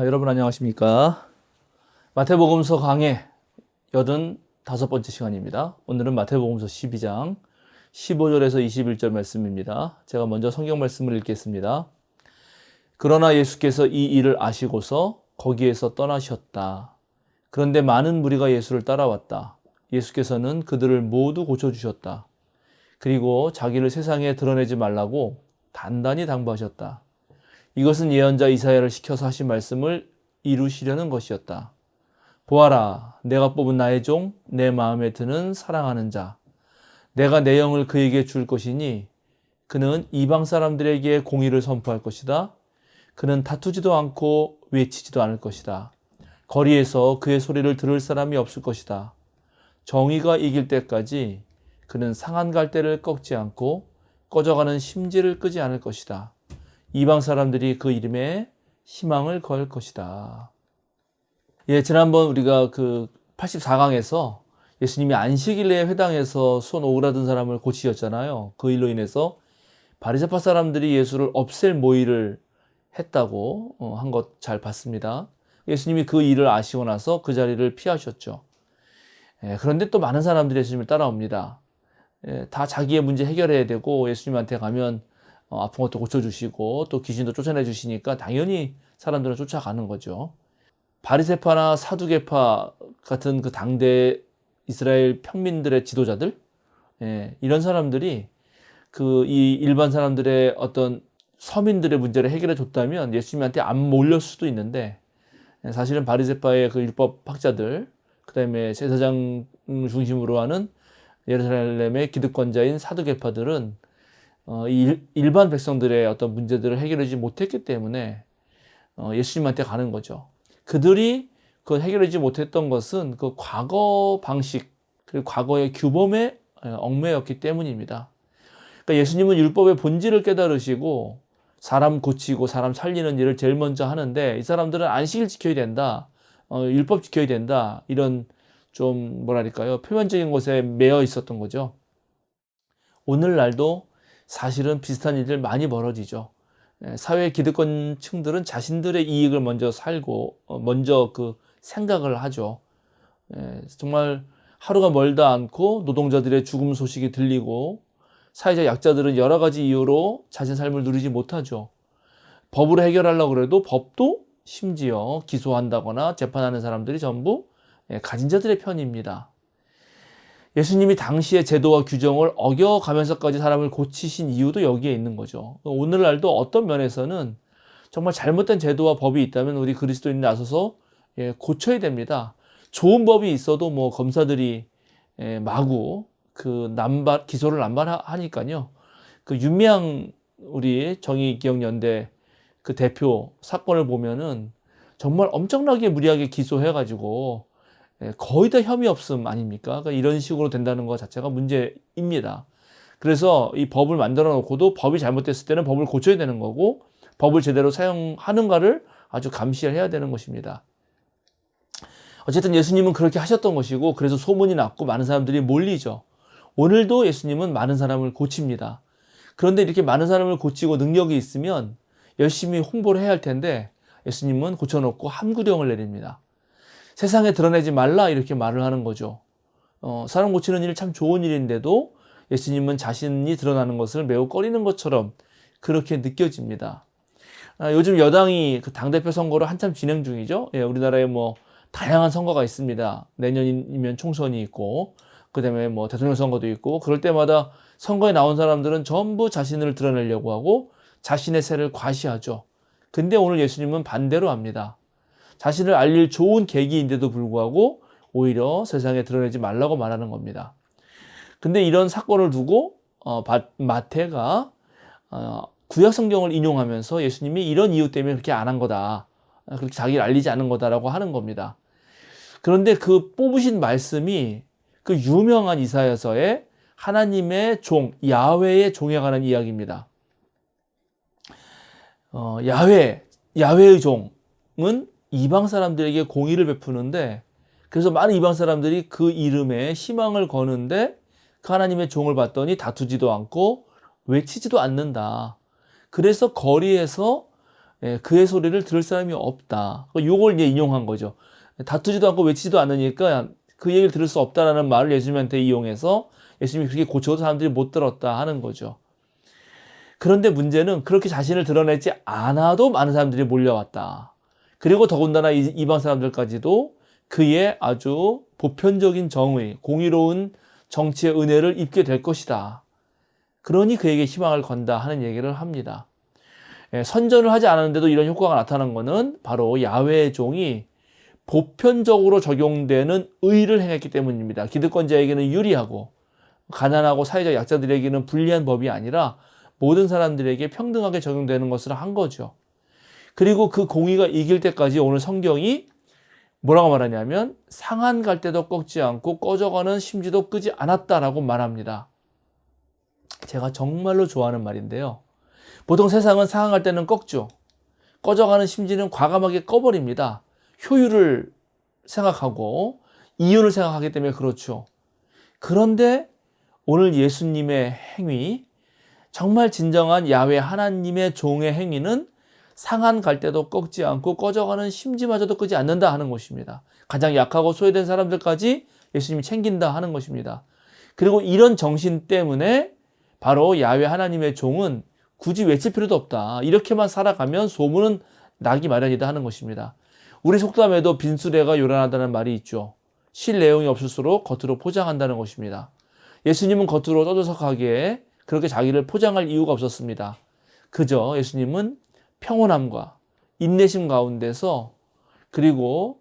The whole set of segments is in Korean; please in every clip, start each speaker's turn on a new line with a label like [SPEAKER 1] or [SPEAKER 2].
[SPEAKER 1] 여러분 안녕하십니까? 마태복음서 강해 85번째 시간입니다. 오늘은 마태복음서 12장 15절에서 21절 말씀입니다. 제가 먼저 성경 말씀을 읽겠습니다. 그러나 예수께서 이 일을 아시고서 거기에서 떠나셨다. 그런데 많은 무리가 예수를 따라왔다. 예수께서는 그들을 모두 고쳐주셨다. 그리고 자기를 세상에 드러내지 말라고 단단히 당부하셨다. 이것은 예언자 이사야를 시켜서 하신 말씀을 이루시려는 것이었다. 보아라, 내가 뽑은 나의 종, 내 마음에 드는 사랑하는 자. 내가 내 영을 그에게 줄 것이니 그는 이방 사람들에게 공의를 선포할 것이다. 그는 다투지도 않고 외치지도 않을 것이다. 거리에서 그의 소리를 들을 사람이 없을 것이다. 정의가 이길 때까지 그는 상한 갈대를 꺾지 않고 꺼져가는 심지를 끄지 않을 것이다. 이방 사람들이 그 이름에 희망을 걸 것이다. 지난번 우리가 84강에서 예수님이 안식일에 회당에서 손 오그라든 사람을 고치셨잖아요. 그 일로 인해서 바리새파 사람들이 예수를 없앨 모의를 했다고 한 것 잘 봤습니다. 예수님이 그 일을 아시고 나서 그 자리를 피하셨죠. 그런데 또 많은 사람들이 예수님을 따라옵니다. 다 자기의 문제 해결해야 되고 예수님한테 가면 아픈 것도 고쳐주시고 또 귀신도 쫓아내 주시니까 당연히 사람들은 쫓아가는 거죠. 바리새파나 사두개파 같은 그 당대 이스라엘 평민들의 지도자들, 이런 사람들이 이 일반 사람들의 어떤 서민들의 문제를 해결해 줬다면 예수님한테 안 몰렸을 수도 있는데, 사실은 바리새파의 그 율법 학자들, 그 다음에 제사장 중심으로 하는 예루살렘의 기득권자인 사두개파들은 일반 백성들의 어떤 문제들을 해결하지 못했기 때문에 예수님한테 가는 거죠. 그들이 그 해결하지 못했던 것은 그 과거 방식, 그리고 과거의 규범에 얽매였기 때문입니다. 그러니까 예수님은 율법의 본질을 깨달으시고 사람 고치고 사람 살리는 일을 제일 먼저 하는데, 이 사람들은 안식일 지켜야 된다, 율법 지켜야 된다, 이런 좀 뭐랄까요, 표면적인 것에 매여 있었던 거죠. 오늘날도 사실은 비슷한 일들 많이 벌어지죠. 사회 기득권층들은 자신들의 이익을 먼저 살고 먼저 생각을 하죠. 정말 하루가 멀다 않고 노동자들의 죽음 소식이 들리고 사회적 약자들은 여러 가지 이유로 자신 삶을 누리지 못하죠. 법으로 해결하려고 해도 법도 심지어 기소한다거나 재판하는 사람들이 전부 가진 자들의 편입니다. 예수님이 당시의 제도와 규정을 어겨가면서까지 사람을 고치신 이유도 여기에 있는 거죠. 오늘날도 어떤 면에서는 정말 잘못된 제도와 법이 있다면 우리 그리스도인이 나서서 고쳐야 됩니다. 좋은 법이 있어도 검사들이 마구 기소를 남발하니까요. 윤미향 우리 정의기억연대 그 대표 사건을 보면은 정말 엄청나게 무리하게 기소해가지고 거의 다 혐의 없음 아닙니까? 그러니까 이런 식으로 된다는 것 자체가 문제입니다. 그래서 이 법을 만들어 놓고도 법이 잘못됐을 때는 법을 고쳐야 되는 거고, 법을 제대로 사용하는가를 아주 감시해야 되는 것입니다. 어쨌든 예수님은 그렇게 하셨던 것이고, 그래서 소문이 났고 많은 사람들이 몰리죠. 오늘도 예수님은 많은 사람을 고칩니다. 그런데 이렇게 많은 사람을 고치고 능력이 있으면 열심히 홍보를 해야 할 텐데, 예수님은 고쳐놓고 함구령을 내립니다. 세상에 드러내지 말라, 이렇게 말을 하는 거죠. 사람 고치는 일 참 좋은 일인데도 예수님은 자신이 드러나는 것을 매우 꺼리는 것처럼 그렇게 느껴집니다. 요즘 여당이 당대표 선거를 한참 진행 중이죠. 우리나라에 다양한 선거가 있습니다. 내년이면 총선이 있고, 그 다음에 대통령 선거도 있고, 그럴 때마다 선거에 나온 사람들은 전부 자신을 드러내려고 하고 자신의 세를 과시하죠. 근데 오늘 예수님은 반대로 합니다. 자신을 알릴 좋은 계기인데도 불구하고 오히려 세상에 드러내지 말라고 말하는 겁니다. 근데 이런 사건을 두고 마태가 구약 성경을 인용하면서 예수님이 이런 이유 때문에 그렇게 안 한 거다, 그렇게 자기를 알리지 않은 거다라고 하는 겁니다. 그런데 그 뽑으신 말씀이 그 유명한 이사야서의 하나님의 종, 야훼의 종에 관한 이야기입니다. 야훼의 종은 이방 사람들에게 공의를 베푸는데, 그래서 많은 이방 사람들이 그 이름에 희망을 거는데 그 하나님의 종을 봤더니 다투지도 않고 외치지도 않는다. 그래서 거리에서 그의 소리를 들을 사람이 없다. 요걸 이제 인용한 거죠. 다투지도 않고 외치지도 않으니까 그 얘기를 들을 수 없다라는 말을 예수님한테 이용해서 예수님이 그렇게 고쳐도 사람들이 못 들었다 하는 거죠. 그런데 문제는 그렇게 자신을 드러내지 않아도 많은 사람들이 몰려왔다. 그리고 더군다나 이방 사람들까지도 그의 아주 보편적인 정의, 공의로운 정치의 은혜를 입게 될 것이다. 그러니 그에게 희망을 건다 하는 얘기를 합니다. 선전을 하지 않았는데도 이런 효과가 나타난 것은 바로 야훼의 종이 보편적으로 적용되는 의를 행했기 때문입니다. 기득권자에게는 유리하고 가난하고 사회적 약자들에게는 불리한 법이 아니라 모든 사람들에게 평등하게 적용되는 것을 한 거죠. 그리고 그 공의가 이길 때까지 오늘 성경이 뭐라고 말하냐면 상한 갈 때도 꺾지 않고 꺼져가는 심지도 끄지 않았다라고 말합니다. 제가 정말로 좋아하는 말인데요. 보통 세상은 상한 갈 때는 꺾죠. 꺼져가는 심지는 과감하게 꺼버립니다. 효율을 생각하고 이윤을 생각하기 때문에 그렇죠. 그런데 오늘 예수님의 행위, 정말 진정한 야훼 하나님의 종의 행위는 상한 갈 때도 꺾지 않고 꺼져가는 심지마저도 끄지 않는다 하는 것입니다. 가장 약하고 소외된 사람들까지 예수님이 챙긴다 하는 것입니다. 그리고 이런 정신 때문에 바로 야훼 하나님의 종은 굳이 외칠 필요도 없다. 이렇게만 살아가면 소문은 나기 마련이다 하는 것입니다. 우리 속담에도 빈수레가 요란하다는 말이 있죠. 실 내용이 없을수록 겉으로 포장한다는 것입니다. 예수님은 겉으로 떠들썩하게 그렇게 자기를 포장할 이유가 없었습니다. 그저 예수님은 평온함과 인내심 가운데서 그리고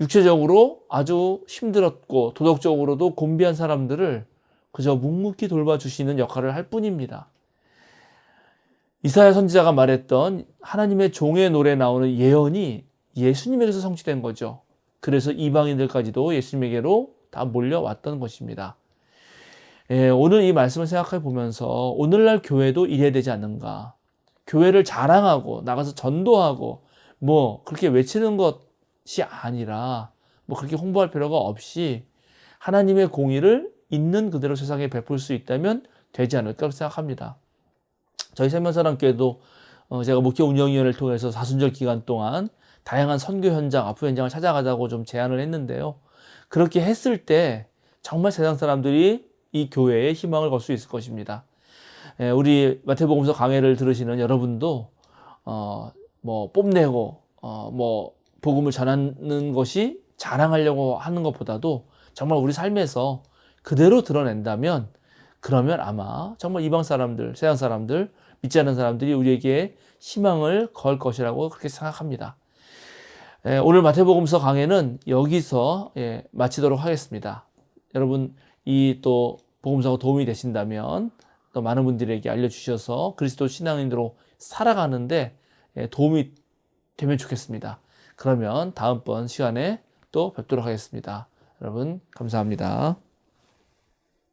[SPEAKER 1] 육체적으로 아주 힘들었고 도덕적으로도 곤비한 사람들을 그저 묵묵히 돌봐주시는 역할을 할 뿐입니다. 이사야 선지자가 말했던 하나님의 종의 노래에 나오는 예언이 예수님에게서 성취된 거죠. 그래서 이방인들까지도 예수님에게로 다 몰려왔던 것입니다. 오늘 이 말씀을 생각해 보면서 오늘날 교회도 이래야 되지 않는가. 교회를 자랑하고 나가서 전도하고 그렇게 외치는 것이 아니라 그렇게 홍보할 필요가 없이 하나님의 공의를 있는 그대로 세상에 베풀 수 있다면 되지 않을까 생각합니다. 저희 생명사랑교회도 제가 목회 운영위원회를 통해서 사순절 기간 동안 다양한 선교 현장, 아프 현장을 찾아가자고 좀 제안을 했는데요. 그렇게 했을 때 정말 세상 사람들이 이 교회에 희망을 걸 수 있을 것입니다. 우리 마태복음서 강해를 들으시는 여러분도 뽐내고 복음을 전하는 것이 자랑하려고 하는 것보다도 정말 우리 삶에서 그대로 드러낸다면 그러면 아마 정말 이방 사람들, 세상 사람들, 믿지 않는 사람들이 우리에게 희망을 걸 것이라고 그렇게 생각합니다. 오늘 마태복음서 강해는 여기서 마치도록 하겠습니다. 여러분 이 또 복음서가 도움이 되신다면 또 많은 분들에게 알려주셔서 그리스도 신앙인으로 살아가는데 도움이 되면 좋겠습니다. 그러면 다음번 시간에 또 뵙도록 하겠습니다. 여러분 감사합니다.